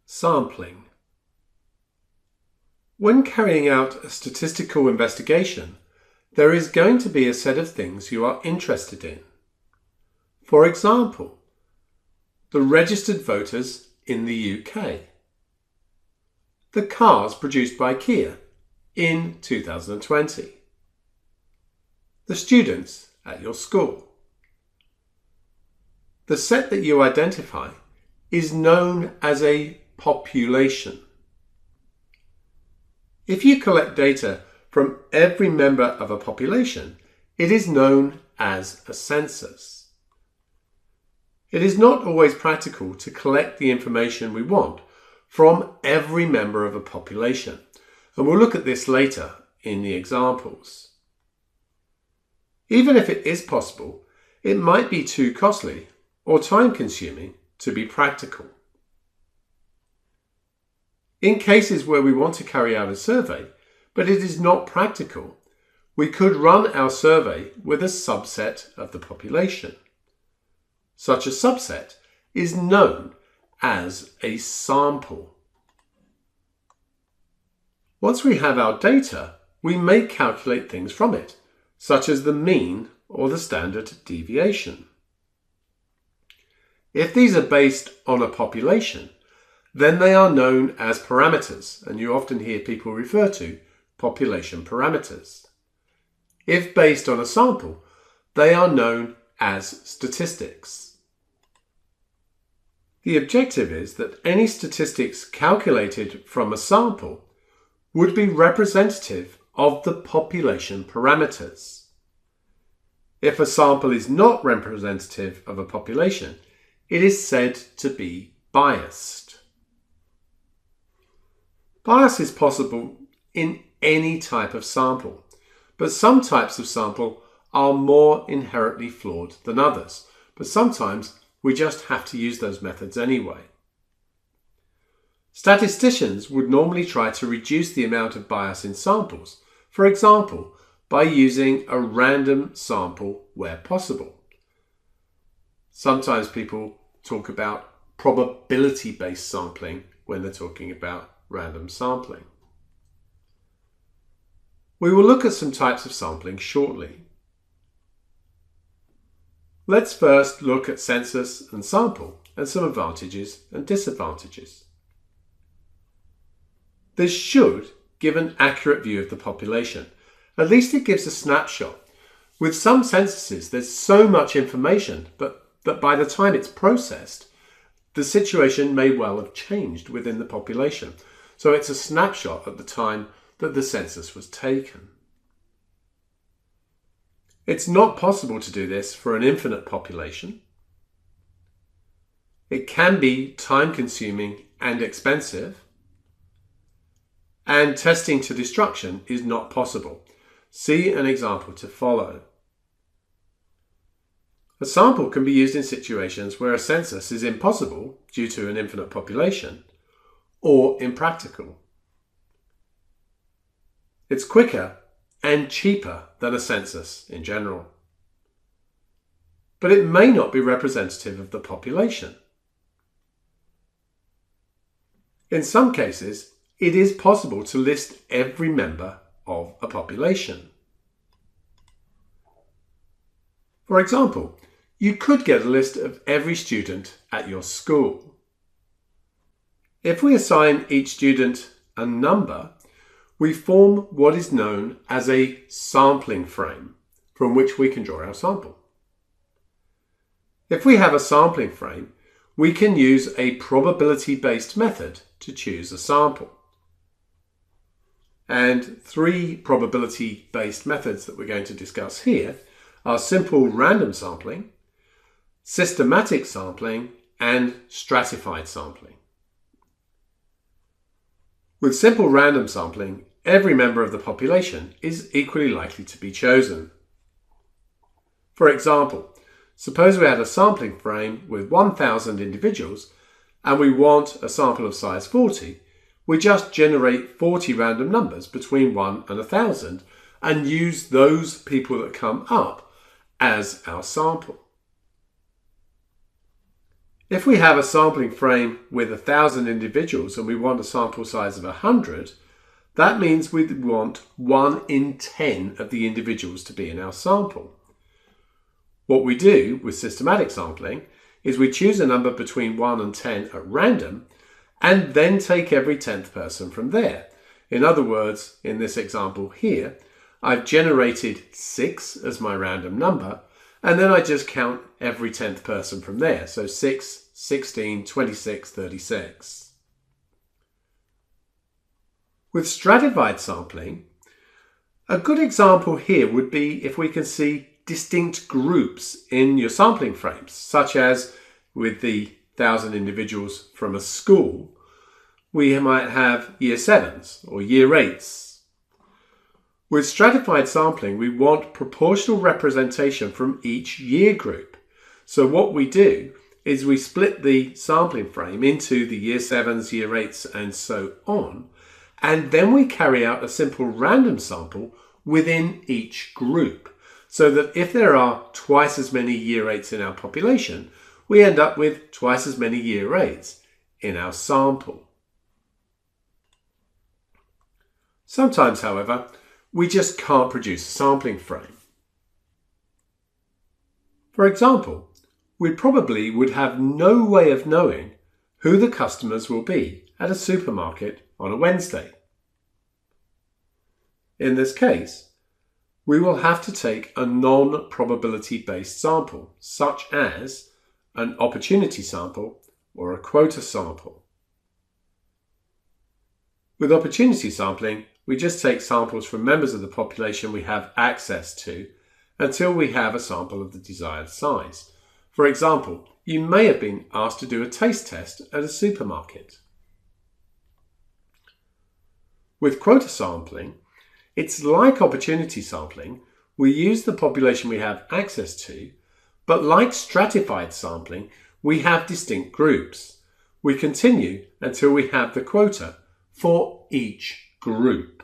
Sampling. When carrying out a statistical investigation, there is going to be a set of things you are interested in. For example, the registered voters in the UK, the cars produced by Kia in 2020, the students at your school. The set that you identify is known as a population. If you collect data from every member of a population, it is known as a census. It is not always practical to collect the information we want from every member of a population, and we'll look at this later in the examples. Even if it is possible, it might be too costly or time-consuming to be practical. In cases where we want to carry out a survey, but it is not practical, we could run our survey with a subset of the population. Such a subset is known as a sample. Once we have our data, we may calculate things from it, such as the mean or the standard deviation. If these are based on a population, then they are known as parameters, and you often hear people refer to population parameters. If based on a sample, they are known as statistics. The objective is that any statistics calculated from a sample would be representative of the population parameters. If a sample is not representative of a population, it is said to be biased. Bias is possible in any type of sample, but some types of sample are more inherently flawed than others, but sometimes we just have to use those methods anyway. Statisticians would normally try to reduce the amount of bias in samples, for example, by using a random sample where possible. Sometimes people talk about probability-based sampling when they're talking about random sampling. We will look at some types of sampling shortly. Let's first look at census and sample and some advantages and disadvantages. This should give an accurate view of the population. At least it gives a snapshot. With some censuses, there's so much information, but that by the time it's processed, the situation may well have changed within the population. So it's a snapshot at the time that the census was taken. It's not possible to do this for an infinite population. It can be time-consuming and expensive. And testing to destruction is not possible. See an example to follow. A sample can be used in situations where a census is impossible due to an infinite population or impractical. It's quicker and cheaper than a census in general. But it may not be representative of the population. In some cases, it is possible to list every member of a population. For example, you could get a list of every student at your school. If we assign each student a number, we form what is known as a sampling frame from which we can draw our sample. If we have a sampling frame, we can use a probability-based method to choose a sample. And three probability-based methods that we're going to discuss here are simple random sampling, systematic sampling, and stratified sampling. With simple random sampling, every member of the population is equally likely to be chosen. For example, suppose we had a sampling frame with 1,000 individuals and we want a sample of size 40, we just generate 40 random numbers between 1 and 1,000 and use those people that come up as our sample. If we have a sampling frame with 1,000 individuals and we want a sample size of 100, that means we want 1 in 10 of the individuals to be in our sample. What we do with systematic sampling is we choose a number between 1 and 10 at random and then take every 10th person from there. In other words, in this example here, I've generated 6 as my random number, and then I just count every 10th person from there. So 6, 16, 26, 36. With stratified sampling, a good example here would be if we can see distinct groups in your sampling frames, such as with the 1,000 individuals from a school, we might have year 7s or year 8s. With stratified sampling, we want proportional representation from each year group. So what we do is we split the sampling frame into the year 7s, year 8s, and so on, and then we carry out a simple random sample within each group, so that if there are twice as many year 8s in our population, we end up with twice as many year 8s in our sample. Sometimes, however, we just can't produce a sampling frame. For example, we probably would have no way of knowing who the customers will be at a supermarket on a Wednesday. In this case, we will have to take a non-probability based sample, such as an opportunity sample or a quota sample. With opportunity sampling, we just take samples from members of the population we have access to until we have a sample of the desired size. For example, you may have been asked to do a taste test at a supermarket. With quota sampling, it's like opportunity sampling. We use the population we have access to, but like stratified sampling, we have distinct groups. We continue until we have the quota for each group.